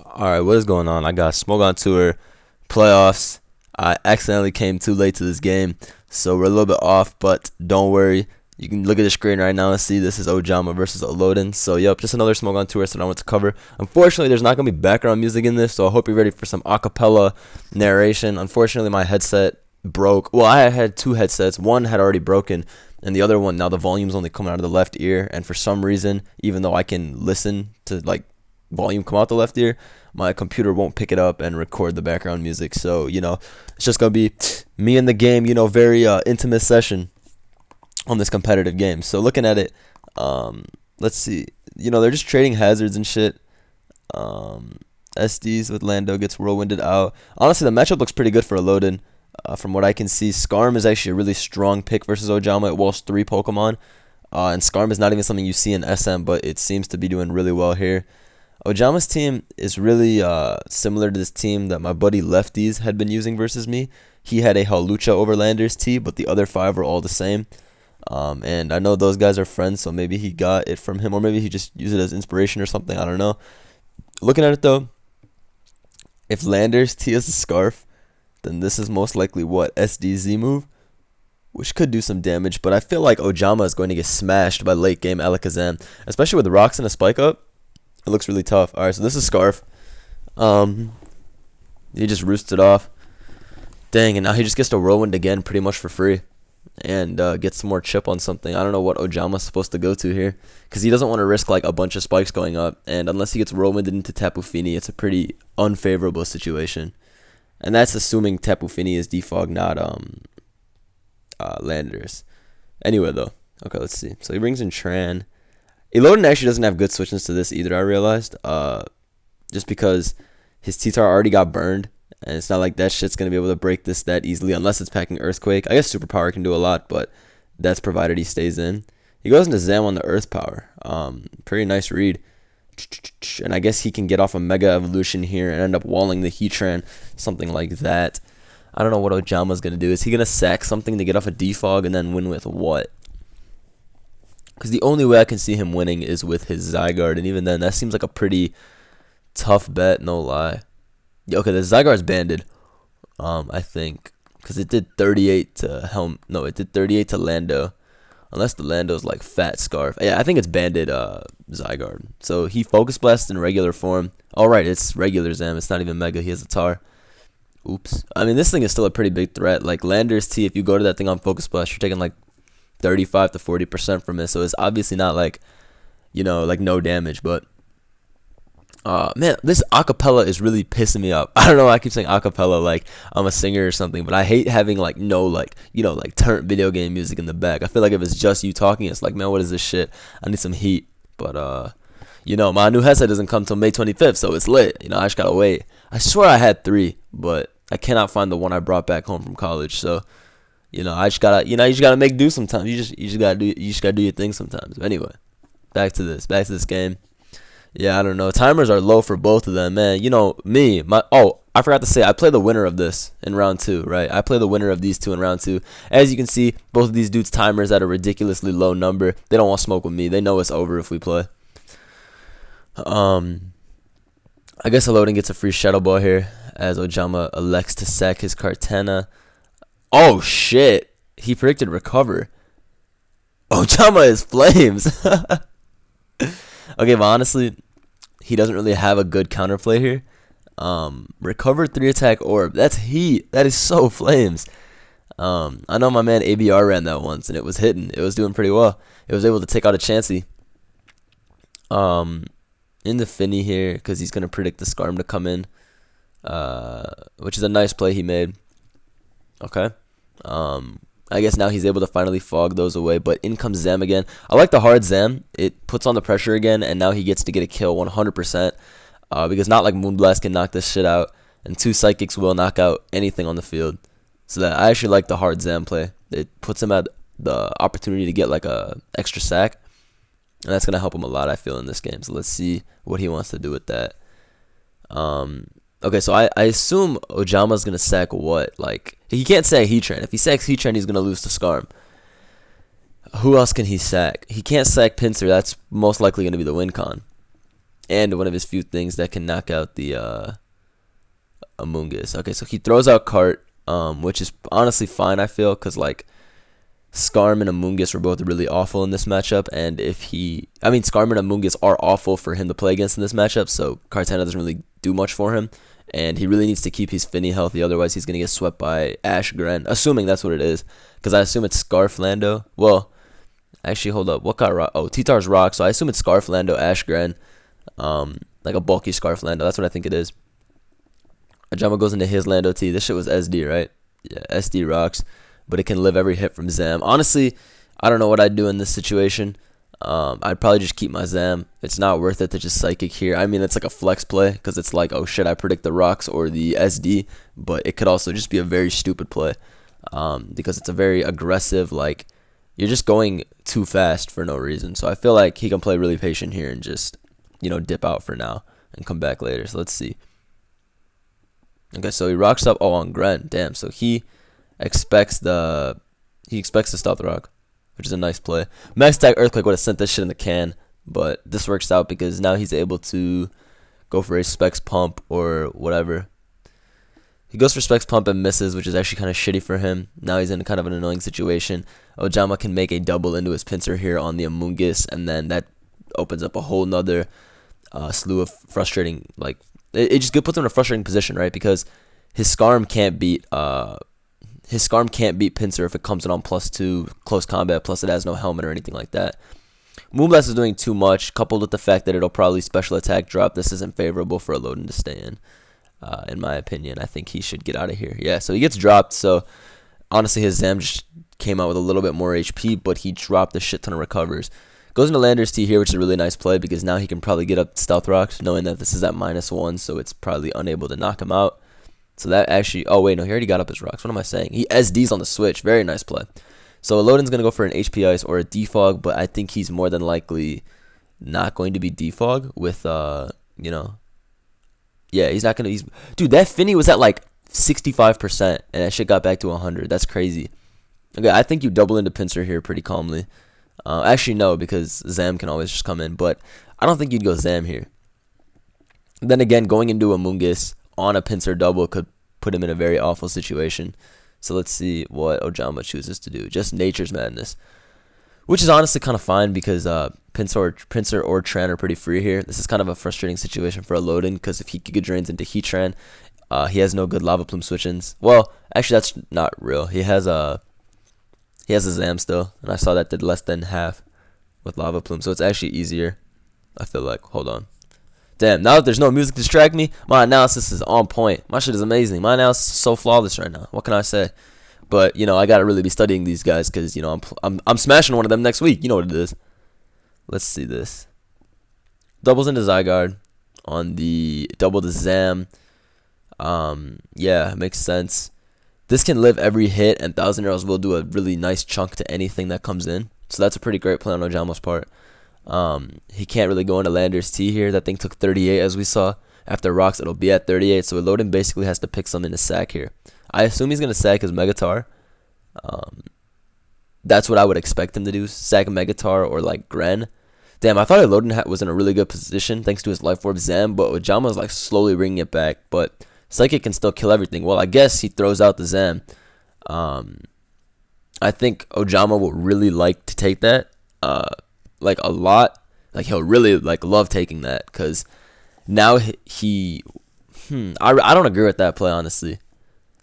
All right, what is going on? I got Smogon Tour playoffs. I accidentally came too late to this game, so we're a little bit off, but don't worry. You can look at the screen right now and see this is Ojama versus elodin. So, yep, just another Smogon Tour that I want to cover. Unfortunately, there's not going to be background music in this, so I hope you're ready for some acapella narration. Unfortunately, my headset broke. Well, I had two headsets. One had already broken, and the other one, now the volume's only coming out of the left ear, and for some reason, even though I can listen to, volume come out the left ear, my computer won't pick it up and record the background music. So, it's just going to be me in the game, very intimate session on this competitive game. So looking at it, let's see. They're just trading hazards and shit. SDs with Lando gets whirlwinded out. Honestly, the matchup looks pretty good for elodin. From what I can see, Skarm is actually a really strong pick versus Ojama. It walls 3 Pokemon. And Skarm is not even something you see in SM, but it seems to be doing really well here. Ojama's team is really similar to this team that my buddy Lefties had been using versus me. He had a Hawlucha Overlanders tee, but the other 5 were all the same. And I know those guys are friends, so maybe he got it from him, or maybe he just used it as inspiration or something. I don't know. Looking at it though, if Landers tee is a Scarf, then this is most likely what SDZ move, which could do some damage. But I feel like Ojama is going to get smashed by late game Alakazam, especially with rocks and a spike up. It looks really tough. Alright, so this is Scarf. He just roosted off. Dang, and now he just gets to whirlwind again pretty much for free. And get some more chip on something. I don't know what Ojama's supposed to go to here, because he doesn't want to risk like a bunch of spikes going up. And unless he gets whirlwinded into Tapu Fini, it's a pretty unfavorable situation. And that's assuming Tapu Fini is defog, not Landers. Anyway, though. Okay, let's see. So he brings in Tran. elodin actually doesn't have good switches to this either, I realized. Just because his T-Tar already got burned. And it's not like that shit's going to be able to break this that easily unless it's packing Earthquake. I guess Superpower can do a lot, but that's provided he stays in. He goes into Zam on the Earth Power. Pretty nice read. And I guess he can get off a Mega Evolution here and end up walling the Heatran, something like that. I don't know what Ojama's going to do. Is he going to sack something to get off a defog and then win with what? Because the only way I can see him winning is with his Zygarde, and even then, that seems like a pretty tough bet, no lie. Okay, the Zygarde's banded, I think, because it did 38 to Helm. No, it did 38 to Lando, unless the Lando's like Fat Scarf. Yeah, I think it's banded Zygarde. So he Focus Blast in regular form. All right, it's regular Zam. It's not even Mega. He has a Tar. Oops. I mean, this thing is still a pretty big threat. Like Landers T, if you go to that thing on Focus Blast, you're taking like 35 to 40% from it. So it's obviously not like, like no damage, but. Man, this acapella is really pissing me off. I don't know why I keep saying acapella like I'm a singer or something, but I hate having turnt video game music in the back. I feel like if it's just you talking, it's like, man, what is this shit? I need some heat. But my new headset doesn't come till May 25th, so it's lit. I just gotta wait. I swear I had 3, but I cannot find the one I brought back home from college. So, I just gotta, you just gotta make do sometimes. You just gotta do your thing sometimes. But anyway, back to this game. Yeah, I don't know. Timers are low for both of them, man. I forgot to say, I play the winner of this in round 2, right? I play the winner of these two in round 2. As you can see, both of these dudes' timers at a ridiculously low number. They don't want to smoke with me. They know it's over if we play. I guess elodin gets a free Shadow Ball here, as Ojama elects to sack his Kartana. Oh, shit. He predicted recover. Ojama is flames. Okay, but honestly, he doesn't really have a good counterplay here. Recover 3 attack orb. That's heat. That is so flames. I know my man ABR ran that once, and it was hitting. It was doing pretty well. It was able to take out a Chansey. In the Finny here, because he's going to predict the Skarm to come in, which is a nice play he made. Okay. I guess now he's able to finally fog those away, but in comes Zam again. I like the hard Zam. It puts on the pressure again, and now he gets to get a kill 100%, because not like Moonblast can knock this shit out, and 2 Psychics will knock out anything on the field. So that I actually like the hard Zam play. It puts him at the opportunity to get like a extra sack, and that's going to help him a lot, I feel, in this game. So let's see what he wants to do with that. Okay, so I assume Ojama's going to sack what? Like, he can't sack Heatran. If he sacks Heatran, he's going to lose to Skarm. Who else can he sack? He can't sack Pinsir. That's most likely going to be the win con. and one of his few things that can knock out the Amoonguss. Okay, so he throws out Cart, which is honestly fine, I feel, because like Skarm and Amoonguss were both really awful in this matchup, and Skarm and Amoonguss are awful for him to play against in this matchup, so Kartana doesn't really do much for him, and he really needs to keep his Finny healthy, otherwise he's going to get swept by Ash Gren, assuming that's what it is, because I assume it's Scarf Lando. Well, actually, hold up, what got Rock? Oh, T-Tar's Rock, so I assume it's Scarf Lando, Ash Gren, like a bulky Scarf Lando, that's what I think it is. Ojama goes into his Lando T, this shit was SD, right? Yeah, SD rocks, but it can live every hit from Zam. Honestly, I don't know what I'd do in this situation. I'd probably just keep my Zam. It's not worth it to just Psychic here. I mean, it's like a flex play because it's like, oh shit, I predict the rocks or the SD, but it could also just be a very stupid play because it's a very aggressive, like, you're just going too fast for no reason. So I feel like he can play really patient here and just, dip out for now and come back later. So let's see. Okay, so he rocks up, on Gren. Damn, so he expects the Stealth Rock, which is a nice play. Max Attack Earthquake would have sent this shit in the can, but this works out because now he's able to go for a Specs Pump or whatever. He goes for Specs Pump and misses, which is actually kind of shitty for him. Now he's in kind of an annoying situation. Ojama can make a double into his pincer here on the Amoonguss, and then that opens up a whole nother slew of frustrating, like, it just puts him in a frustrating position, right? Because his Skarm can't beat Pincer if it comes in on +2 close combat, plus it has no helmet or anything like that. Moonblast is doing too much, coupled with the fact that it'll probably special attack drop. This isn't favorable for elodin to stay in my opinion. I think he should get out of here. Yeah, so he gets dropped. So honestly, his Zam just came out with a little bit more HP, but he dropped a shit ton of recovers. Goes into Lander's T here, which is a really nice play because now he can probably get up Stealth Rocks, knowing that this is at -1, so it's probably unable to knock him out. So that actually, oh wait, no, he already got up his rocks. What am I saying? He SDs on the switch. Very nice play. So elodin's going to go for an HP Ice or a Defog, but I think he's more than likely not going to be Defog with, yeah, he's not going to, dude, that Finny was at like 65%, and that shit got back to 100. That's crazy. Okay, I think you double into Pincer here pretty calmly. Actually, no, because Zam can always just come in, but I don't think you'd go Zam here. Then again, going into Amoonguss on a Pincer double could put him in a very awful situation. So let's see what Ojama chooses to do. Just Nature's Madness, which is honestly kind of fine because Pincer or Tran are pretty free here. This is kind of a frustrating situation for elodin because if he Giga Drains into Heatran, he has no good Lava Plume switch-ins. Well, actually, that's not real. He has a Zam still, and I saw that did less than half with Lava Plume, so it's actually easier, I feel like. Hold on. Damn, now that there's no music to distract me, my analysis is on point. My shit is amazing. My analysis is so flawless right now. What can I say? But, I got to really be studying these guys because, I'm smashing one of them next week. You know what it is. Let's see this. Doubles into Zygarde on the double to Zam. Yeah, makes sense. This can live every hit, and Thousand Arrows will do a really nice chunk to anything that comes in. So that's a pretty great play on Ojama's part. He can't really go into Lander's T here. That thing took 38, as we saw. After rocks, it'll be at 38. So elodin basically has to pick something to sack here. I assume he's going to sack his Megatar. That's what I would expect him to do. Sack Megatar or like Gren. Damn, I thought elodin was in a really good position thanks to his Life Orb Zam, but Ojama's like slowly bringing it back. But Psychic can still kill everything. Well, I guess he throws out the Zam. I think Ojama will really like to take that, like a lot. Like he'll really like love taking that because now I don't agree with that play, honestly.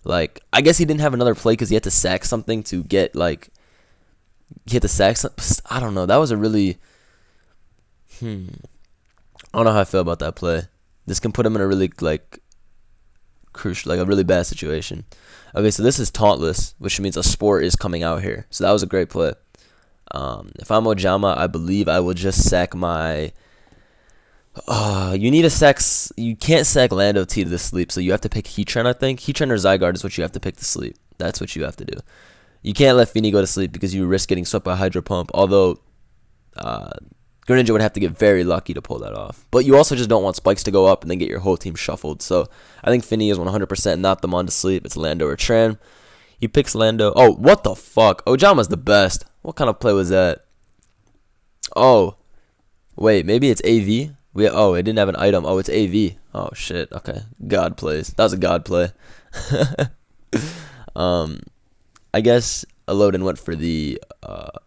Like I guess he didn't have another play because he had to sack something to get like he had to sack something. I don't know. That was a really I don't know how I feel about that play. This can put him in a really like crucial, like a really bad situation. Okay, so this is Tauntless, which means a Sport is coming out here. So that was a great play. If I'm Ojama, I believe I will just sack my. You can't sack Lando T to the sleep, so you have to pick Heatran. I think Heatran or Zygarde is what you have to pick to sleep. That's what you have to do. You can't let Finny go to sleep because you risk getting swept by Hydro Pump. Although, Greninja would have to get very lucky to pull that off. But you also just don't want spikes to go up and then get your whole team shuffled. So I think Finny is 100% not the mon to sleep. It's Lando or Tran. He picks Lando. Oh, what the fuck? Ojama's the best. What kind of play was that? Oh, wait, maybe it's AV. Oh, it didn't have an item. Oh, it's AV. Oh shit. Okay. God plays. That was a god play. um, I guess elodin went for the.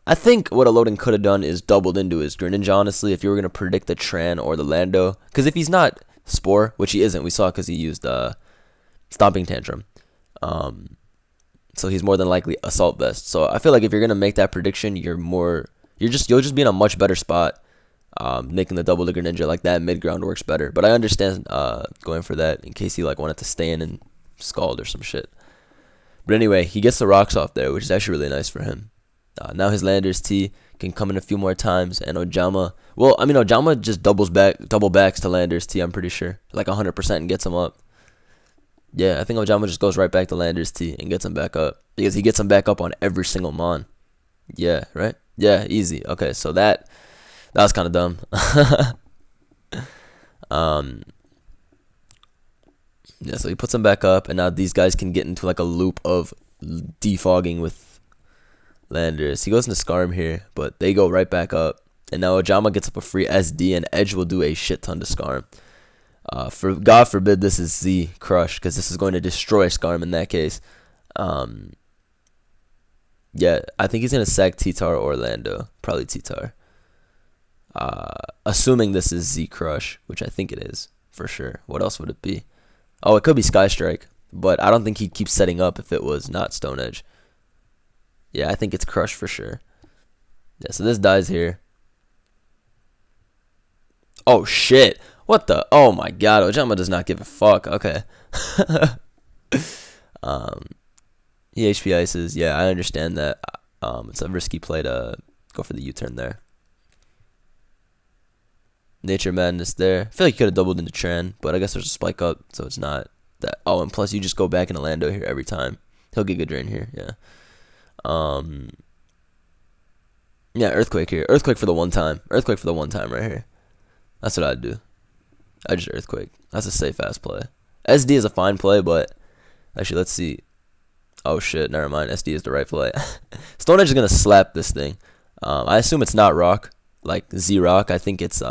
I think what elodin could have done is doubled into his Greninja. Honestly, if you were gonna predict the Tran or the Lando, because if he's not Spore, which he isn't, we saw because he used Stomping Tantrum. So he's more than likely Assault Vest. So I feel like if you're gonna make that prediction, you'll just be in a much better spot. Making the double to Greninja like that mid ground works better. But I understand going for that in case he like wanted to stay in and Scald or some shit. But anyway, he gets the rocks off there, which is actually really nice for him. Now his Landers T can come in a few more times, and Ojama. Well, I mean Ojama just double backs to Landers T. I'm pretty sure like 100% and gets him up. Yeah, I think Ojama just goes right back to Landers T and gets him back up because he gets him back up on every single mon. Yeah, right. Yeah, easy. Okay, so that was kind of dumb. Yeah, so he puts him back up, and now these guys can get into like a loop of defogging with Landers. He goes into Scarm here, but they go right back up, and now Ojama gets up a free SD, and Edge will do a shit ton to Scarm. For God forbid this is Z Crush, because this is going to destroy Scarm in that case. Yeah, I think he's gonna sack T-Tar or Lando, probably T-Tar. Assuming this is Z Crush, which I think it is for sure. What else would it be? Oh, it could be Sky Strike, but I don't think he'd keep setting up if it was not Stone Edge. Yeah, I think it's Crush for sure. Yeah, so this dies here. Oh shit! What the? Oh my god! Ojama does not give a fuck. Okay. He HP ices. Yeah, I understand that. It's a risky play to go for the U-turn there. Nature Madness there. I feel like you could have doubled into Tran, but I guess there's a spike up, so it's not that. Oh, and plus you just go back into Lando here every time. He'll get good drain here. Yeah. Yeah, Earthquake here. Earthquake for the one time. Earthquake for the one time right here. That's what I'd do. I just Earthquake. That's a safe ass play. SD is a fine play, but actually let's see. Oh shit, never mind. SD is the right play. Stone Edge is gonna slap this thing. I assume it's not rock, like Z Rock. I think it's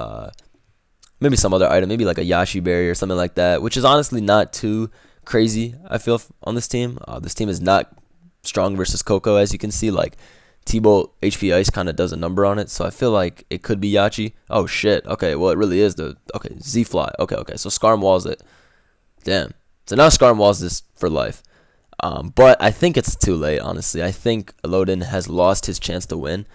maybe some other item, maybe like a Yashi Berry or something like that, which is honestly not too crazy. I feel on this team. This team is not strong versus Coco, as you can see. Like T-Bolt HP Ice kind of does a number on it, so I feel like it could be Yachi. Oh shit. Okay, well it really is the Z Fly. Okay. So Scarm walls it. Damn. So now Scarm walls this for life. But I think it's too late, honestly. I think elodin has lost his chance to win.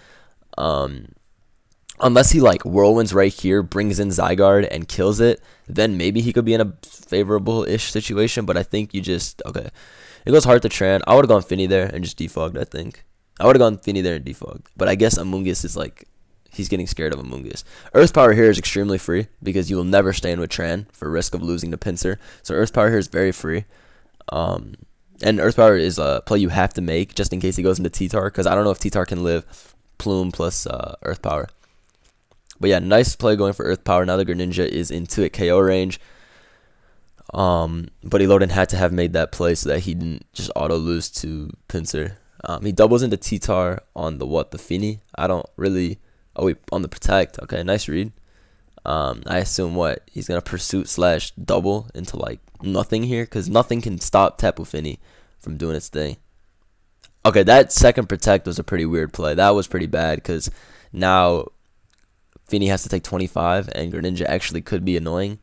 Unless he like whirlwinds right here, brings in Zygarde and kills it, then maybe he could be in a favorable-ish situation. But I think you just it goes hard to Tran. I would have gone Finny there and just defogged. I think I would have gone Finny there and defogged. But I guess Amoonguss is like he's getting scared of Amoonguss. Earth Power here is extremely free because you will never stay in with Tran for risk of losing to Pinsir. So Earth Power here is very free. And Earth Power is a play you have to make just in case he goes into T-Tar, because I don't know if T-Tar can live Plume plus Earth Power. But yeah, nice play going for Earth Power. Now the Greninja is into it KO range. But elodin had to have made that play so that he didn't just auto lose to Pinsir. He doubles into T-Tar on the Finny. I don't really. Oh wait, on the Protect. Okay, nice read. I assume he's gonna pursuit / double into like nothing here, because nothing can stop Tapu Fini from doing its thing. Okay, that second Protect was a pretty weird play. That was pretty bad because now Fini has to take 25 and Greninja actually could be annoying,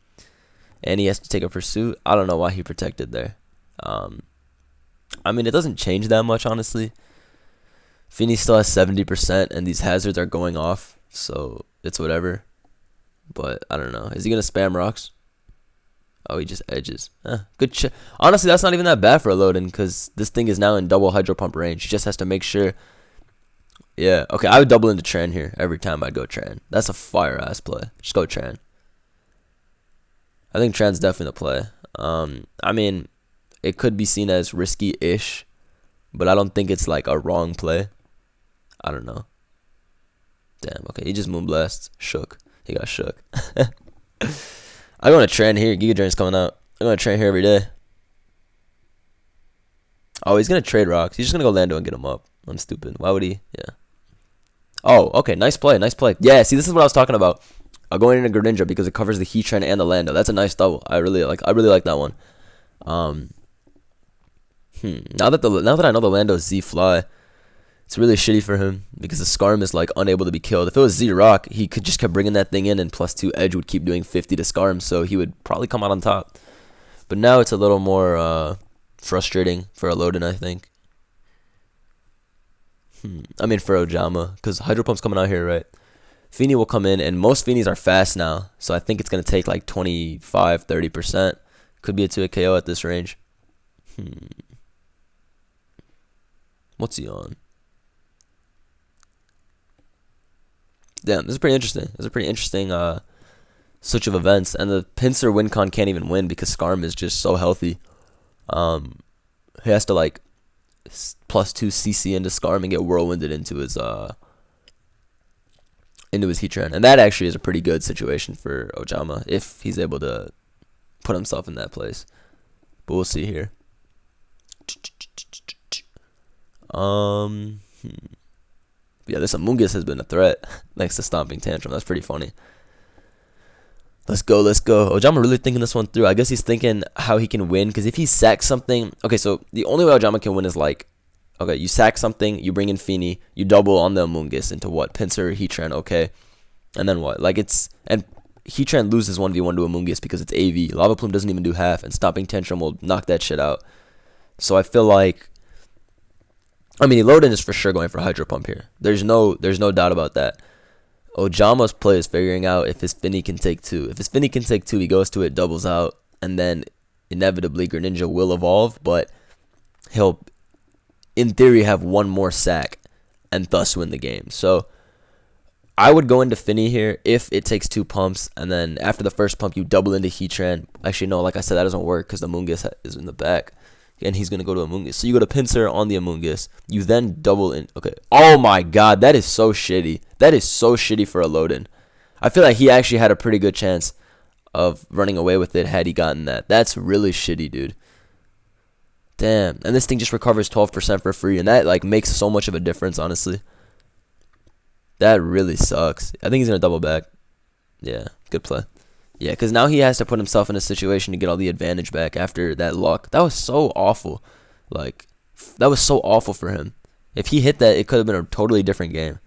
and he has to take a pursuit. I don't know why he protected there. I mean, it doesn't change that much, honestly. Fini still has 70% and these hazards are going off, so it's whatever. But I don't know. Is he gonna spam rocks? Oh, he just edges. Good. Honestly, that's not even that bad for elodin because this thing is now in double Hydro Pump range. He just has to make sure. Yeah. Okay, I would double into Tran here every time I'd go Tran. That's a fire ass play. Just go Tran. I think Tran's definitely the play. I mean, it could be seen as risky-ish, but I don't think it's like a wrong play. I don't know. Damn. Okay, he just Moonblast. Shook. He got shook. I'm going to Tran here. Giga Drain's coming out. I'm going to Tran here every day. Oh, he's going to trade rocks. He's just going to go Lando and get him up. I'm stupid. Why would he? Yeah. Oh, okay. Nice play. Nice play. Yeah, see, this is what I was talking about. going into Greninja because it covers the Heatran and the Lando. That's a nice double. I really like that one. Now that I know the Lando is Z Fly, it's really shitty for him because the Skarm is like unable to be killed. If it was Z Rock, he could just kept bringing that thing in, and +2 Edge would keep doing 50 to Skarm, so he would probably come out on top. But now it's a little more frustrating for elodin, I think. I mean for Ojama, because Hydro Pump's coming out here, right? Feeny will come in, and most Feenys are fast now, so I think it's going to take like 25-30%. Could be a 2 KO at this range. What's he on? Damn, this is pretty interesting. This is a pretty interesting switch of events. And the Pinsir WinCon can't even win because Skarm is just so healthy. He has to like +2 CC into Skarm and get whirlwinded into his Heatran. And that actually is a pretty good situation for Ojama if he's able to put himself in that place. But we'll see here. Yeah, this Amoonguss has been a threat thanks to Stomping Tantrum. That's pretty funny. Let's go. Ojama really thinking this one through. I guess he's thinking how he can win, because if he sacks something... Okay, so the only way Ojama can win is like... Okay, you sack something, you bring in Feeny, you double on the Amoonguss into what? Pinsir or Heatran, okay. And then what? Like it's... And Heatran loses 1v1 to Amoonguss because it's AV. Lava Plume doesn't even do half, and Stomping Tantrum will knock that shit out. So I feel like... I mean, elodin is for sure going for Hydro Pump here. There's no doubt about that. Ojama's play is figuring out if his Finny can take 2. If his Finny can take 2, he goes to it, doubles out, and then inevitably Greninja will evolve, but he'll, in theory, have one more sack and thus win the game. So I would go into Finny here if it takes 2 pumps, and then after the first pump, you double into Heatran. Actually, no, like I said, that doesn't work because the Amoonguss is in the back. And he's going to go to Amoonguss. So you go to Pinsir on the Amoonguss. You then double in. Okay. Oh my god. That is so shitty. That is so shitty for elodin. I feel like he actually had a pretty good chance of running away with it had he gotten that. That's really shitty, dude. Damn. And this thing just recovers 12% for free. And that like makes so much of a difference, honestly. That really sucks. I think he's going to double back. Yeah. Good play. Yeah, because now he has to put himself in a situation to get all the advantage back after that luck. That was so awful. Like, that was so awful for him. If he hit that, it could have been a totally different game.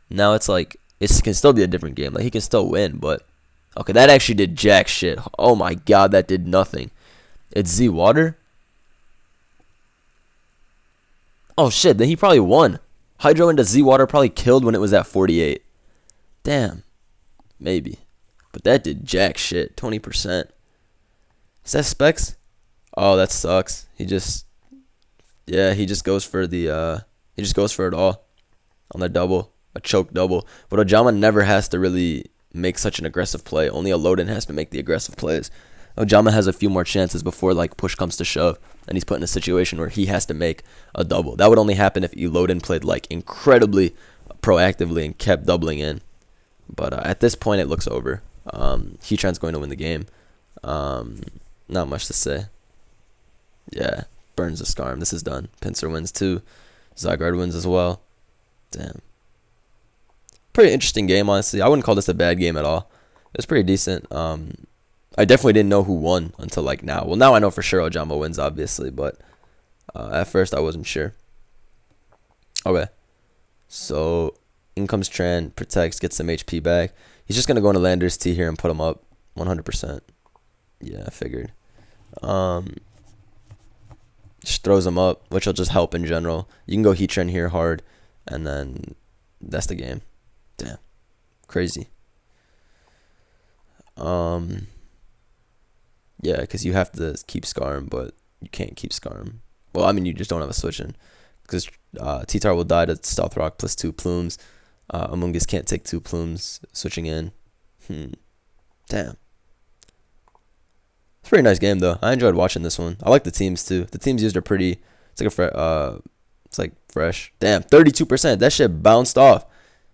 Now it's like, it can still be a different game. Like, he can still win, but... Okay, that actually did jack shit. Oh my god, that did nothing. It's Z Water? Oh shit, then he probably won. Hydro into Z Water probably killed when it was at 48. Damn. Maybe. But that did jack shit. 20%. Is that Specs? Oh, that sucks. He just... Yeah, he just goes for the... He just goes for it all. On the double. A choke double. But Ojama never has to really make such an aggressive play. Only elodin has to make the aggressive plays. Ojama has a few more chances before like push comes to shove. And he's put in a situation where he has to make a double. That would only happen if elodin played like incredibly proactively and kept doubling in. But at this point, it looks over. Heatran's going to win the game. Not much to say. Yeah, burns the Skarm. This is done. Pinsir wins too. Zygarde wins as well. Damn. Pretty interesting game, honestly. I wouldn't call this a bad game at all. It was pretty decent. I definitely didn't know who won until like now. Well, now I know for sure Ojama wins, obviously, but at first I wasn't sure. Okay. So, in comes Tran, protects, gets some HP back. He's just going to go into Landers T here and put him up 100%. Yeah, I figured. Just throws him up, which will just help in general. You can go Heatran here hard, and then that's the game. Damn. Crazy. Yeah, because you have to keep Skarm, but you can't keep Skarm. Well, I mean, you just don't have a switch in. Because T-Tar will die to Stealth Rock plus 2 plumes. Amoonguss can't take 2 plumes switching in. Damn. It's a pretty nice game, though. I enjoyed watching this one. I like the teams, too. The teams used are pretty... It's like it's like fresh. Damn, 32%. That shit bounced off.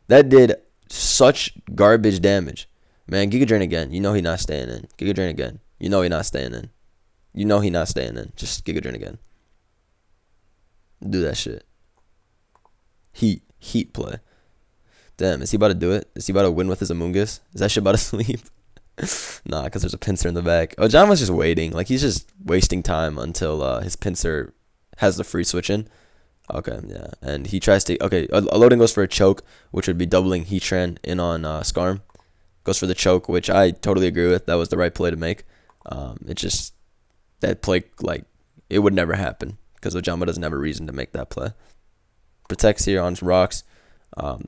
That did such garbage damage. Man, Giga Drain again. You know he not staying in. Giga Drain again. You know he not staying in. You know he not staying in. Just Giga Drain again. Do that shit. Heat play. Damn, is he about to do it? Is he about to win with his Amoongus? Is that shit about to sleep? Nah, because there's a pincer in the back. Ojama's just waiting. Like, he's just wasting time until his pincer has the free switch in. Okay, yeah. And he tries to... Okay, elodin goes for a choke, which would be doubling Heatran in on Skarm. Goes for the choke, which I totally agree with. That was the right play to make. It just... That play, like, it would never happen. Because Ojama doesn't have a reason to make that play. Protects here on rocks.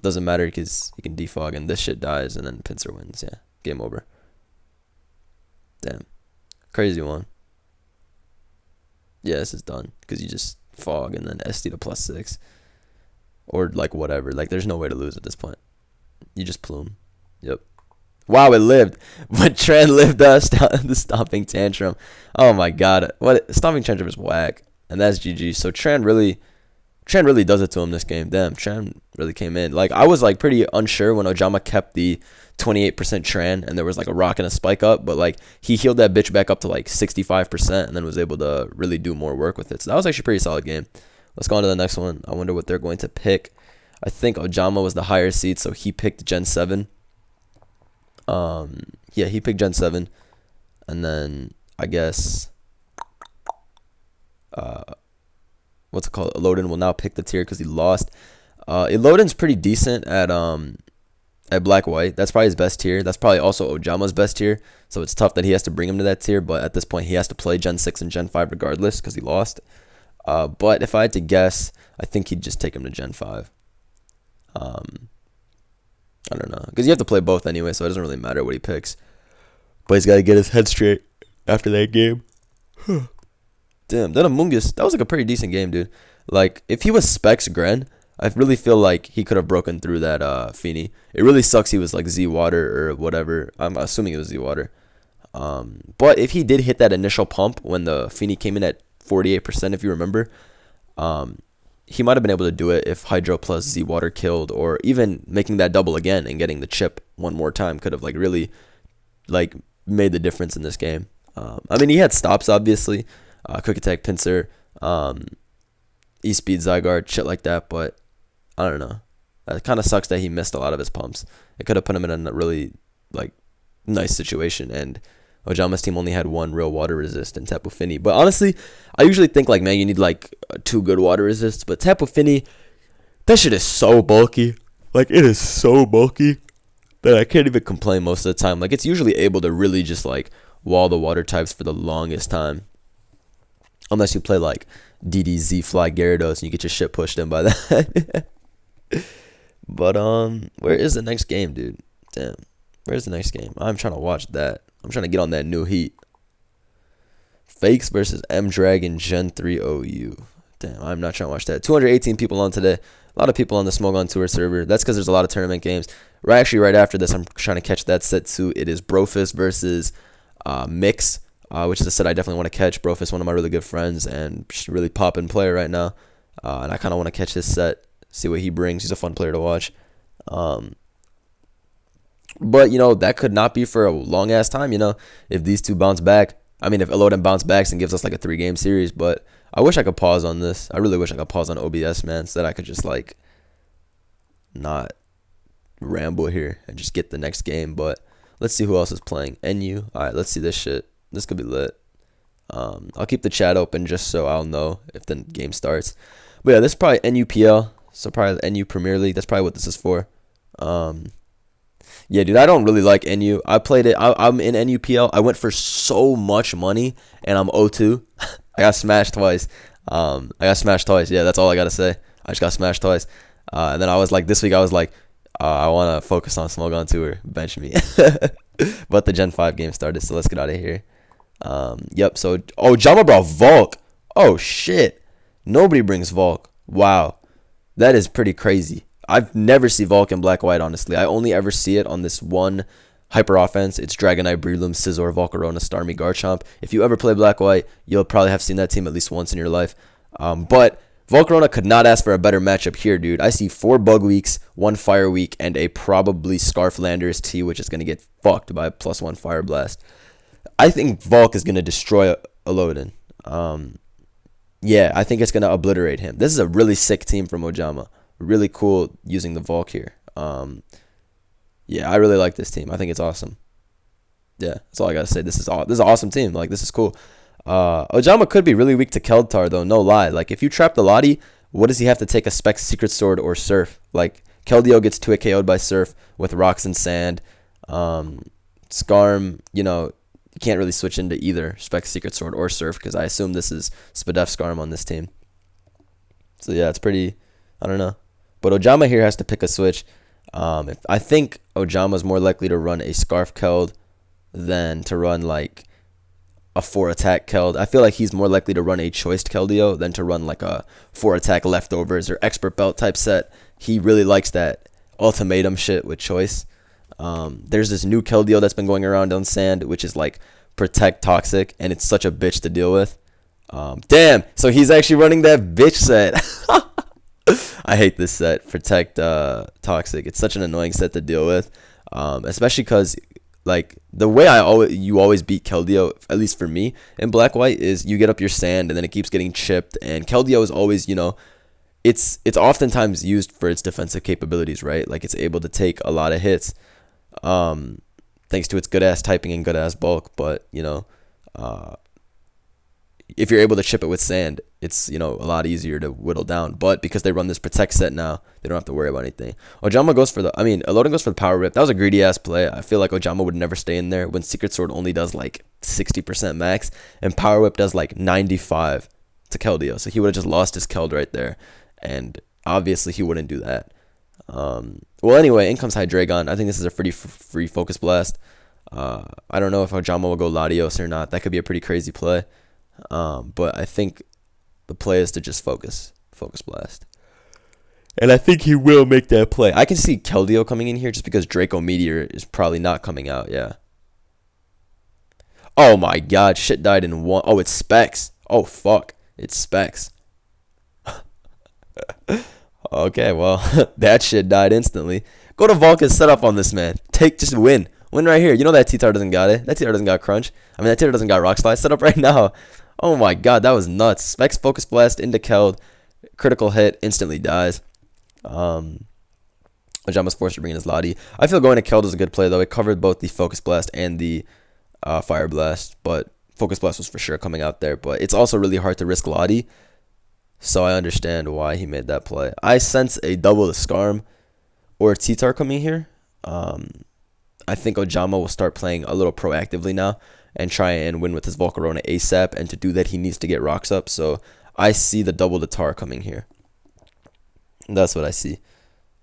Doesn't matter because he can defog and this shit dies and then pincer wins. Yeah, game over. Damn. Crazy one. Yeah, this is done because you just fog and then SD to +6. Or like whatever. Like there's no way to lose at this point. You just plume. Yep. Wow, it lived. But Tran lived the stomping tantrum. Oh my god. What stomping tantrum is whack. And that's GG. So Tran really does it to him this game. Damn, Tran really came in. Like, I was, like, pretty unsure when Ojama kept the 28% Tran and there was, like, a rock and a spike up. But, like, he healed that bitch back up to, like, 65% and then was able to really do more work with it. So that was actually a pretty solid game. Let's go on to the next one. I wonder what they're going to pick. I think Ojama was the higher seed, so he picked Gen 7. Yeah, he picked Gen 7. And then, I guess... what's it called? Elodin will now pick the tier because he lost. Elodin's pretty decent at black white. That's probably his best tier. That's probably also Ojama's best tier. So it's tough that he has to bring him to that tier. But at this point, he has to play Gen 6 and Gen 5 regardless because he lost. But if I had to guess, I think he'd just take him to Gen 5. I don't know because you have to play both anyway, so it doesn't really matter what he picks. But he's got to get his head straight after that game. Damn, that Amoongus, that was like a pretty decent game, dude. Like, if he was Specs Gren, I really feel like he could have broken through that Feeny. It really sucks he was like Z-Water or whatever. I'm assuming it was Z-Water. But if he did hit that initial pump when the Feeny came in at 48%, if you remember, he might have been able to do it if Hydro plus Z-Water killed, or even making that double again and getting the chip one more time could have like really like made the difference in this game. I mean, he had stops, obviously. Quick attack, pincer, E-speed, Zygarde, shit like that, but I don't know. It kind of sucks that he missed a lot of his pumps. It could have put him in a really like nice situation, and Ojama's team only had one real water resist in Tapu Fini. But honestly, I usually think like, man, you need like 2 good water resists, but Tapu Fini, that shit is so bulky. Like, it is so bulky that I can't even complain most of the time. Like, it's usually able to really just like wall the water types for the longest time. Unless you play like DDZ Fly Gyarados and you get your shit pushed in by that. But where is the next game, dude? Damn, where's the next game? I'm trying to watch that. I'm trying to get on that new heat. Fakes versus M Dragon Gen 3 OU. Damn, I'm not trying to watch that. 218 people on today. A lot of people on the Smogon Tour server. That's because there's a lot of tournament games. Right after this, I'm trying to catch that set too. It is Brofist versus Mix. Which is a set I definitely want to catch. Brofist, one of my really good friends and really poppin' player right now. And I kind of want to catch his set, see what he brings. He's a fun player to watch. But, you know, that could not be for a long-ass time, you know, if these two bounce back. I mean, if Elodin bounce backs and gives us like a 3-game series. But I wish I could pause on this. I really wish I could pause on OBS, man, so that I could just, like, not ramble here and just get the next game. But let's see who else is playing. NU. All right, let's see this shit. This could be lit. I'll keep the chat open just so I'll know if the game starts. But yeah, this is probably NUPL. So probably NU Premier League. That's probably what this is for. Yeah, dude, I don't really like NU. I played it. I'm in NUPL. I went for so much money, and I'm 0-2. I got smashed twice. Yeah, that's all I got to say. I just got smashed twice. And then I was like, this week I was like, I want to focus on Smogon Tour. Bench me. But the Gen 5 game started, so let's get out of here. Yep, so Ojama brought Volk. Oh shit, nobody brings Volk. Wow, that is pretty crazy. I've never seen Volk in black white, honestly. I only ever see it on this one hyper offense. It's Dragonite, Breloom, Scizor, Volcarona, Starmie, Garchomp. If you ever play black white, you'll probably have seen that team at least once in your life. But Volcarona could not ask for a better matchup here, dude. I see 4 Bug Weeks, 1 Fire Week, and a probably Scarf Landers T, which is going to get fucked by a +1 Fire Blast. I think Volk is going to destroy Elodin. Yeah, I think it's going to obliterate him. This is a really sick team from Ojama. Really cool using the Volk here. Yeah, I really like this team. I think it's awesome. Yeah, that's all I gotta say. This is an awesome team. Like, this is cool. Ojama could be really weak to Keldar though. No lie. Like, if you trap the Lottie, what does he have to take? A Spec Secret Sword or Surf? Like, Keldeo gets 2 KO'd by Surf with rocks and sand. Skarm, you can't really switch into either Spec Secret Sword or Surf because I assume this is Spadef Skarm on this team. So yeah, it's pretty. I don't know. But Ojama here has to pick a switch. I think Ojama is more likely to run a Scarf Keld than to run like a 4-attack Keld. I feel like he's more likely to run a choiced Keldeo than to run like a 4-attack leftovers or expert belt type set. He really likes that ultimatum shit with choice. There's this new Keldeo that's been going around on Sand, which is like protect toxic, and it's such a bitch to deal with. Damn, so he's actually running that bitch set. I hate this set, protect toxic. It's such an annoying set to deal with, especially because like the way you always beat Keldeo, at least for me in black white, is you get up your Sand and then it keeps getting chipped, and Keldeo is always it's oftentimes used for its defensive capabilities, right? Like, it's able to take a lot of hits, thanks to its good ass typing and good ass bulk. But if you're able to chip it with Sand, it's a lot easier to whittle down. But because they run this protect set now, they don't have to worry about anything. Ojama goes for elodin goes for the power rip. That was a greedy ass play. I feel like Ojama would never stay in there when Secret Sword only does like 60% max and power whip does like 95 to Keldeo. So he would have just lost his Keld right there, and obviously he wouldn't do that. Well, anyway, in comes Hydreigon. I think this is a pretty free Focus Blast. I don't know if Ojama will go Latios or not. That could be a pretty crazy play. But I think the play is to just Focus Blast. And I think he will make that play. I can see Keldeo coming in here just because Draco Meteor is probably not coming out, yeah. Oh my god, shit died in one. Oh, it's Specs. Oh, fuck. It's Specs. Okay, well, that shit died instantly. Go to Vulcan's setup on this, man. Just win. Win right here. You know that T-Tar doesn't got it. That T-Tar doesn't got Crunch. That T-Tar doesn't got Rock Slide. Set up right now. Oh my god, that was nuts. Specs Focus Blast into Keld. Critical hit. Instantly dies. Ojama's forced to bring in his Lottie. I feel going to Keld is a good play, though. It covered both the Focus Blast and the Fire Blast. But Focus Blast was for sure coming out there. But it's also really hard to risk Lottie. So I understand why he made that play. I sense a double to Skarm or T-Tar coming here. I think Ojama will start playing a little proactively now and try and win with his Volcarona ASAP. And to do that, he needs to get rocks up. So I see the double to Tar coming here. That's what I see.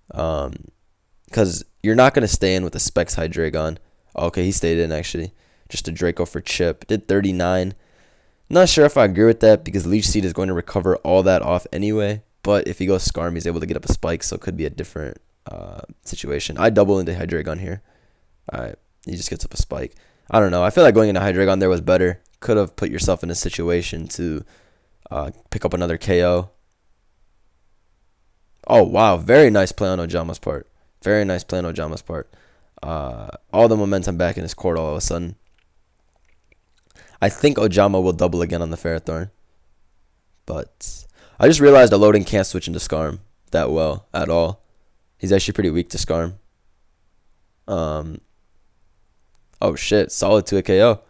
Because you're not going to stay in with the Specs Hydreigon. Okay, he stayed in, actually. Just a Draco for chip. Did 39. Not sure if I agree with that because Leech Seed is going to recover all that off anyway. But if he goes Skarm, he's able to get up a spike, so it could be a different situation. I double into Hydreigon here. Alright, he just gets up a spike. I don't know. I feel like going into Hydreigon there was better. Could have put yourself in a situation to pick up another KO. Oh, wow. Very nice play on Ojama's part. Very nice play on Ojama's part. All the momentum back in his court all of a sudden. I think Ojama will double again on the Ferrothorn. But I just realized elodin can't switch into Skarm that well at all. He's actually pretty weak to Skarm. Oh, shit. Solid to a KO.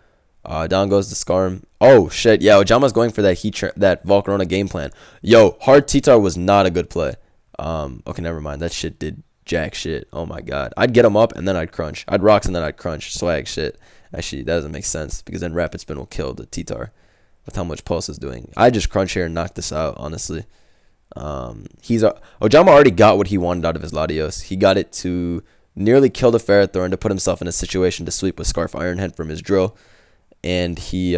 Down goes the Skarm. Oh, shit. Yeah, Ojama's going for that that Volcarona game plan. Yo, hard T-Tar was not a good play. Okay, never mind. That shit did jack shit. Oh, my God. I'd get him up, and then I'd crunch. I'd rocks, and then I'd crunch. Swag shit. Actually, that doesn't make sense, because then Rapid Spin will kill the T-Tar with how much Pulse is doing. I just crunch here and knock this out, honestly. Ojama already got what he wanted out of his Latios. He got it to nearly kill the Ferrothorn to put himself in a situation to sweep with Scarf Iron Head from his drill. And he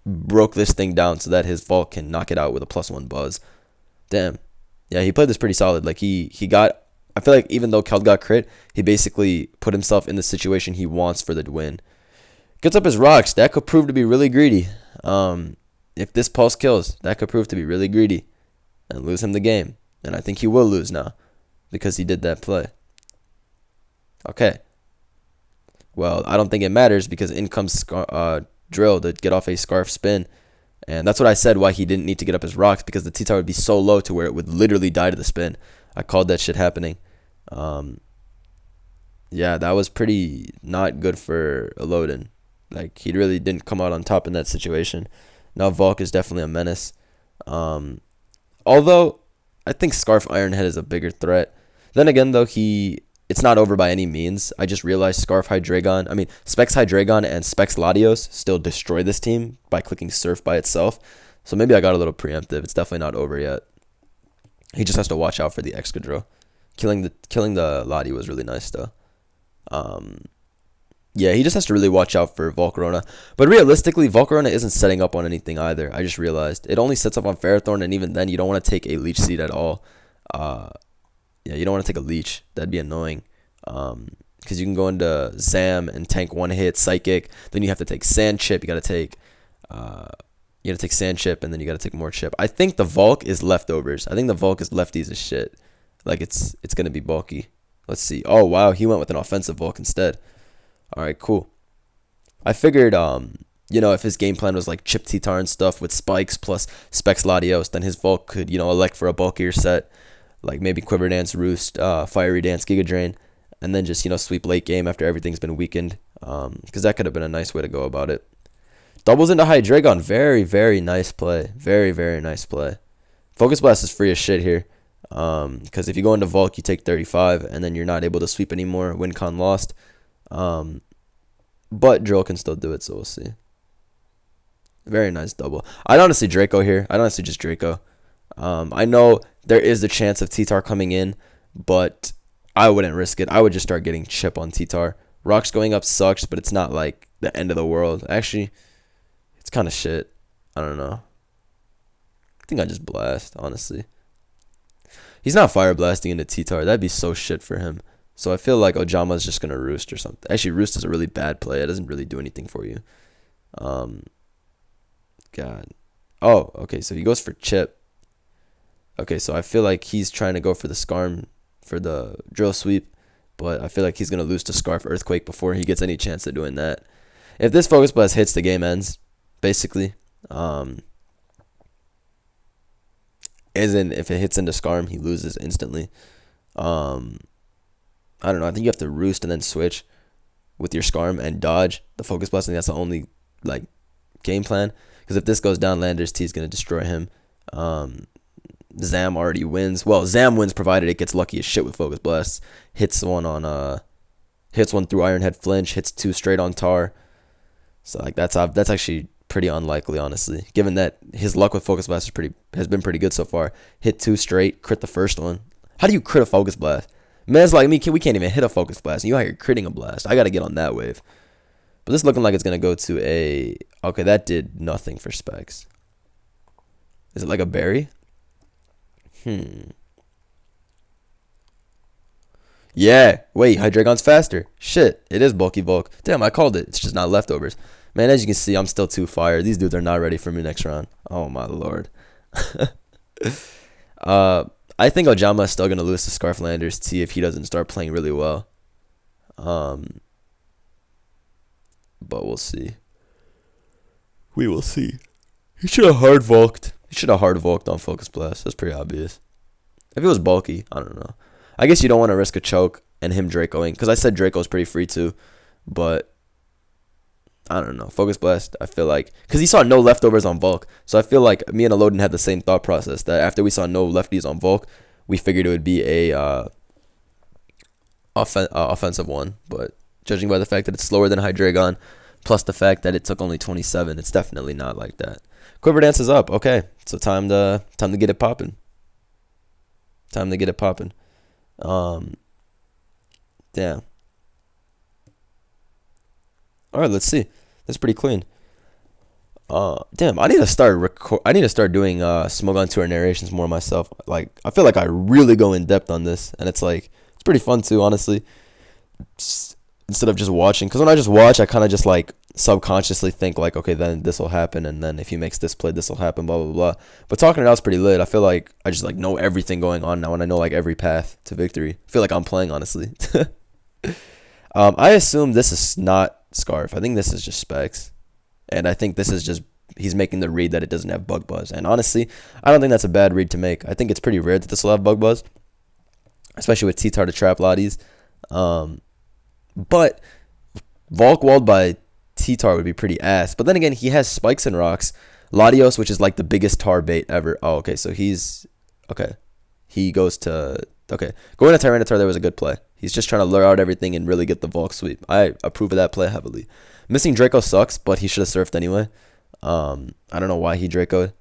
broke this thing down so that his Vault can knock it out with a +1 buzz. Damn. Yeah, he played this pretty solid. Like, he got... I feel like even though Keld got crit, he basically put himself in the situation he wants for the win. Gets up his rocks. That could prove to be really greedy. If this Pulse kills, that could prove to be really greedy and lose him the game. And I think he will lose now because he did that play. Okay. Well, I don't think it matters because in comes Drill to get off a Scarf Spin. And that's what I said why he didn't need to get up his rocks, because the T-Tar would be so low to where it would literally die to the spin. I called that shit happening. Um, yeah, that was pretty not good for elodin. Like, he really didn't come out on top in that situation. Now Volk is definitely a menace. Um, Although I think Scarf Ironhead is a bigger threat. Then again, though, it's not over by any means. I just realized Specs Hydreigon and Specs Latios still destroy this team by clicking Surf by itself. So maybe I got a little preemptive. It's definitely not over yet. He just has to watch out for the Excadrill. Killing the Lati was really nice though. Um, yeah, he just has to really watch out for Volcarona. But realistically, Volcarona isn't setting up on anything either. I just realized it only sets up on Ferrothorn, and even then, you don't want to take a Leech Seed at all. Uh, yeah, you don't want to take a Leech. That'd be annoying. Because you can go into Zam and tank one hit Psychic. Then you have to take Sand Chip. You gotta take Sand Chip, and then you gotta take more Chip. I think the Volk is leftovers. I think the Volk is lefties as shit. Like, it's gonna be bulky. Let's see. Oh wow, he went with an offensive Volk instead. All right, cool. I figured, if his game plan was like Chip T-Tar and stuff with spikes plus Specs Latios, then his Volk could, elect for a bulkier set, like maybe Quiver Dance, Roost, Fiery Dance, Giga Drain, and then just, sweep late game after everything's been weakened. Because that could have been a nice way to go about it. Doubles into Hydreigon. Very, very nice play. Very, very nice play. Focus Blast is free as shit here. Because if you go into Volk, you take 35, and then you're not able to sweep anymore. Win con lost. But Drill can still do it, so we'll see. Very nice double. I'd honestly Draco here. I'd honestly just Draco. I know there is the chance of T-Tar coming in, but I wouldn't risk it. I would just start getting Chip on T-Tar. Rocks going up sucks, but it's not like the end of the world. Actually, it's kind of shit. I don't know. I think I just blast, honestly. He's not Fire Blasting into T-Tar. That'd be so shit for him. So I feel like Ojama's just going to Roost or something. Actually, Roost is a really bad play. It doesn't really do anything for you. God. Oh, okay, so he goes for Chip. Okay, so I feel like he's trying to go for the Scarm for the Drill Sweep, but I feel like he's going to lose to Scarf Earthquake before he gets any chance of doing that. If this Focus Blast hits, the game ends, basically. As in, if it hits into Scarm, he loses instantly. I don't know. I think you have to Roost and then switch with your Scarm and dodge the Focus Blast. I think that's the only game plan. Because if this goes down, Landers T is going to destroy him. Zam already wins. Well, Zam wins provided it gets lucky as shit with Focus Blast. Hits one through Ironhead Flinch. Hits two straight on Tar. So that's actually pretty unlikely, honestly. Given that his luck with Focus Blast has been pretty good so far. Hit two straight, crit the first one. How do you crit a Focus Blast? Man's like me, we can't even hit a Focus Blast. And you out here critting a blast. I got to get on that wave. But this is looking like it's going to go to a... Okay, that did nothing for Specs. Is it like a berry? Yeah. Wait, Hydreigon's faster. Shit, it is bulky Volk. Damn, I called it. It's just not leftovers. Man, as you can see, I'm still too fire. These dudes are not ready for me next round. Oh, my lord. I think Ojama is still going to lose to Scarflanders T if he doesn't start playing really well. But we'll see. We will see. He should have hard Volked. He should have hard Volked on Focus Blast. That's pretty obvious. If it was bulky, I don't know. I guess you don't want to risk a choke and him Dracoing. Because I said Draco's pretty free too. But I don't know. Focus Blast, I feel like. Because he saw no leftovers on Volk. So I feel like me and elodin had the same thought process. That after we saw no lefties on Volk, we figured it would be a offensive one. But judging by the fact that it's slower than Hydreigon, plus the fact that it took only 27, it's definitely not like that. Quiver Dance is up. Okay. So time to get it popping. Damn. All right, let's see. That's pretty clean. Damn, I need to start doing Smogon tour narrations more myself. Like, I feel like I really go in depth on this, and it's pretty fun too, honestly. Instead of just watching, because when I just watch, I kind of just subconsciously think okay, then this will happen, and then if he makes this play, this will happen, blah blah blah. But talking it out is pretty lit. I feel like I just know everything going on now, and I know every path to victory. I feel like I'm playing, honestly. I assume this is not Scarf. I think this is just Specs, and I think this is just he's making the read that it doesn't have Bug Buzz. And honestly, I don't think that's a bad read to make. I think it's pretty rare that this will have Bug Buzz. especially with T-Tar to trap Lotties. Um, but Volk walled by T-Tar would be pretty ass. But then again, he has spikes and rocks. Latios, which is like the biggest tar bait ever. Oh, okay, so he's... Okay. He goes to... Okay, going to Tyranitar there was a good play. He's just trying to lure out everything and really get the Volk sweep. I approve of that play heavily. Missing Draco sucks, but he should have surfed anyway. I don't know why he Dracoed.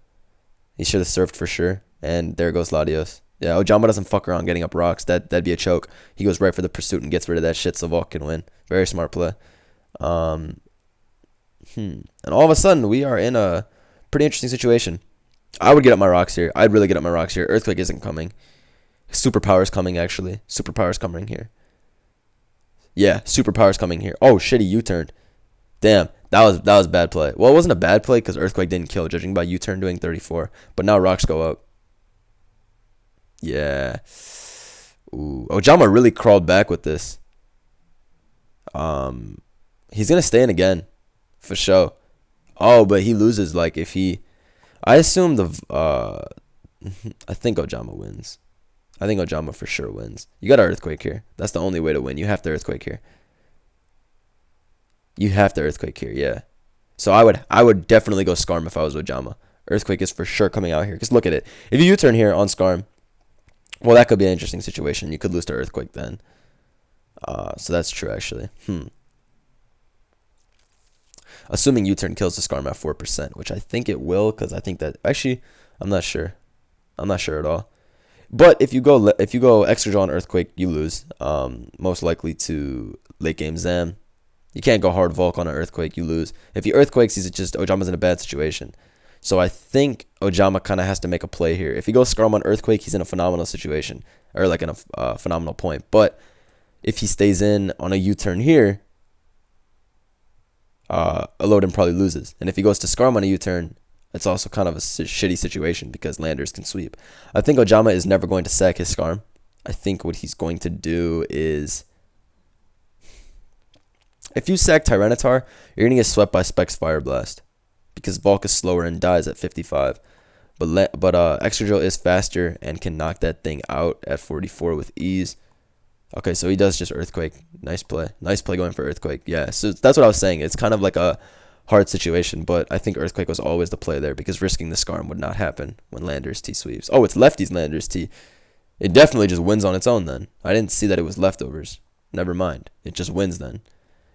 He should have surfed for sure. And there goes Latios. Yeah, Ojama doesn't fuck around getting up rocks. That'd be a choke. He goes right for the pursuit and gets rid of that shit so Volk can win. Very smart play. And all of a sudden, we are in a pretty interesting situation. I would get up my rocks here. I'd really get up my rocks here. Earthquake isn't coming. Superpower's coming, actually. Superpower's coming here. Yeah, Superpower's coming here. Oh, shit, he U-turned. Damn, that was bad play. Well, it wasn't a bad play because Earthquake didn't kill, judging by U-turn doing 34. But now rocks go up. Yeah. Ooh, Ojama really crawled back with this. He's going to stay in again. For sure. Oh, but he loses, like, if he... I assume I think Ojama wins. I think Ojama for sure wins. You got to Earthquake here. That's the only way to win. You have to Earthquake here. You have to Earthquake here, yeah. So I would definitely go Skarm if I was Ojama. Earthquake is for sure coming out here. Because look at it. If you U-turn here on Skarm, well, that could be an interesting situation. You could lose to Earthquake then. So that's true, actually. Assuming U-turn kills the Skarm at 4%, which I think it will, because I think that... Actually, I'm not sure. I'm not sure at all. But if you go extra draw on Earthquake, you lose. Most likely to late game Zam. You can't go hard Volk on an Earthquake, you lose. If he Earthquakes, he's just... Ojama's in a bad situation. So I think Ojama kind of has to make a play here. If he goes Skarm on Earthquake, he's in a phenomenal situation. Or like in a phenomenal point. But if he stays in on a U-turn here, elodin probably loses. And if he goes to Skarm on a U-turn, it's also kind of a shitty situation because landers can sweep. I think Ojama is never going to sack his Skarm. I think what he's going to do is... If you sack Tyranitar, you're going to get swept by Specs Fire Blast. Because Volk is slower and dies at 55. But Extra Drill is faster and can knock that thing out at 44 with ease. Okay, so he does just Earthquake. Nice play. Nice play going for Earthquake. Yeah, so that's what I was saying. It's kind of like a hard situation, but I think Earthquake was always the play there because risking the Skarm would not happen when Landers T sweeps. Oh, it's lefties Landers T. It definitely just wins on its own then. I didn't see that it was leftovers. Never mind. It just wins then.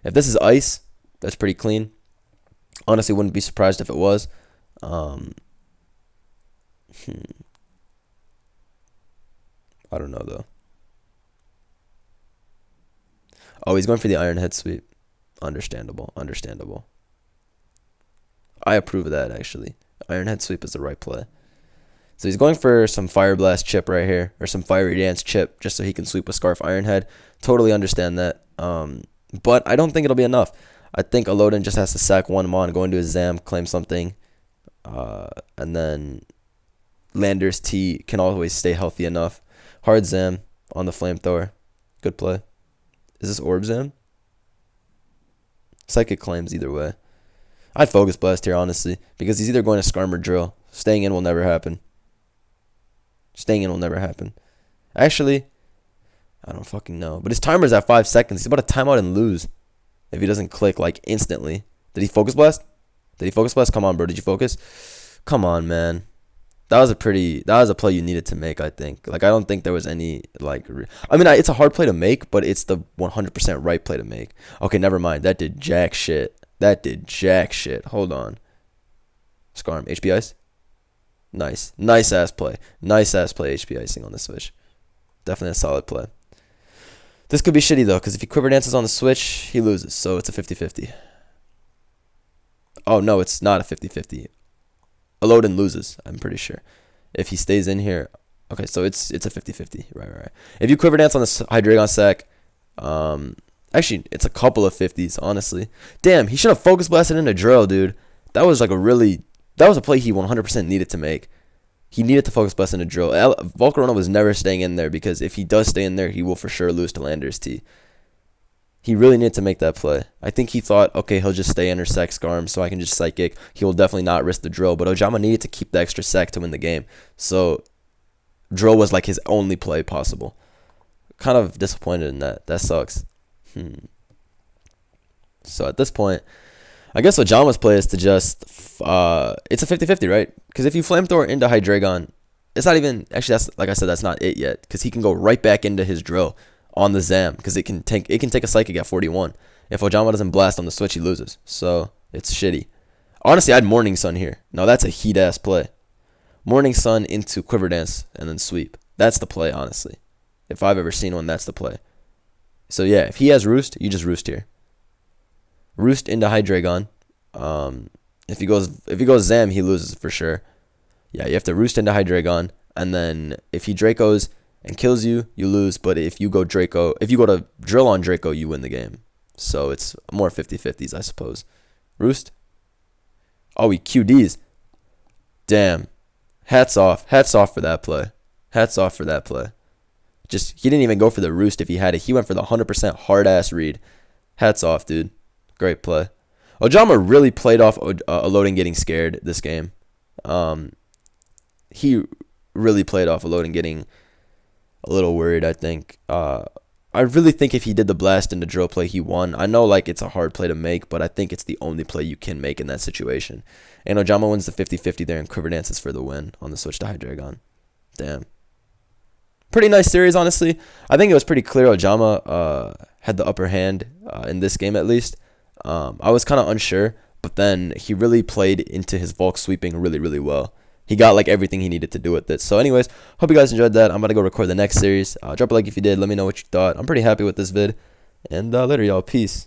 If this is ice, that's pretty clean. Honestly, wouldn't be surprised if it was. I don't know, though. Oh, he's going for the Iron Head sweep. Understandable. Understandable. I approve of that, actually. Iron Head sweep is the right play. So he's going for some Fire Blast chip right here. Or some Fiery Dance chip, just so he can sweep with Scarf Iron Head. Totally understand that. But I don't think it'll be enough. I think elodin just has to sack one Mon, go into his Zam, claim something. And then Landers T can always stay healthy enough. Hard Zam on the Flamethrower. Good play. Is this Orb Zam? Psychic claims either way. I'd Focus Blast here, honestly, because he's either going to Skarm or Drill. Staying in will never happen. Staying in will never happen. Actually, I don't fucking know. But his timer's at 5 seconds. He's about to time out and lose if he doesn't click, like, instantly. Did he Focus Blast? Did he Focus Blast? Come on, bro. Did you focus? Come on, man. That was a play you needed to make, I think. Like, I don't think there was any, like... I mean, it's a hard play to make, but it's the 100% right play to make. Okay, never mind. That did jack shit. That did jack shit. Hold on. Skarm. HP Ice? Nice. Nice-ass play. Nice-ass play, HP Icing on the Switch. Definitely a solid play. This could be shitty, though, because if he Quiver Dances on the Switch, he loses. So it's a 50-50. Oh, no, it's not a 50-50. elodin loses, I'm pretty sure. If he stays in here... Okay, so it's a 50-50. Right. If you Quiver Dance on the Hydreigon sack... Actually, it's a couple of 50s, honestly. Damn, he should have Focus Blasted into Drill, dude. That was like a really... That was a play he 100% needed to make. He needed to Focus Blast into Drill. Volcarona was never staying in there because if he does stay in there, he will for sure lose to Landers T. He really needed to make that play. I think he thought, okay, he'll just stay under Sec Skarm so I can just Psychic. He will definitely not risk the Drill. But Ojama needed to keep the extra Sec to win the game. So Drill was like his only play possible. kind of disappointed in that. That sucks. So at this point, I guess Ojama's play is to just, it's a 50-50, right? Because if you flamethrower into Hydreigon, it's not even, actually, that's, like I said, that's not it yet. Because he can go right back into his drill on the Zam. Because it can take a Psychic at 41. If Ojama doesn't blast on the switch, he loses. So it's shitty. Honestly, I'd Morning Sun here. No, that's a heat-ass play. Morning Sun into Quiver Dance and then sweep. That's the play, honestly. If I've ever seen one, that's the play. So yeah, if he has Roost, you just Roost here. Roost into Hydreigon. If he goes Zam, he loses for sure. Yeah, you have to Roost into Hydreigon, and then if he Dracos and kills you, you lose. But if you go to Drill on Draco, you win the game. So it's more 50-50s, I suppose. Roost. Oh, he QDs. Damn. Hats off for that play. Hats off for that play. Just, he didn't even go for the Roost if he had it. He went for the 100% hard-ass read. Hats off, dude. Great play. Ojama really played off elodin getting scared this game. He really played off elodin getting a little worried, I think. I really think if he did the blast into drill play, he won. I know, like, it's a hard play to make, but I think it's the only play you can make in that situation. And Ojama wins the 50-50 there, and Quiver Dances for the win on the switch to Hydreigon. Damn. Pretty nice series, honestly. I think it was pretty clear Ojama had the upper hand in this game, at least. I was kind of unsure, but then he really played into his Volk sweeping really, really well. He got like everything he needed to do with it. So anyways, hope you guys enjoyed that. I'm about to go record the next series. Drop a like if you did. Let me know what you thought. I'm pretty happy with this vid. And later, y'all. Peace.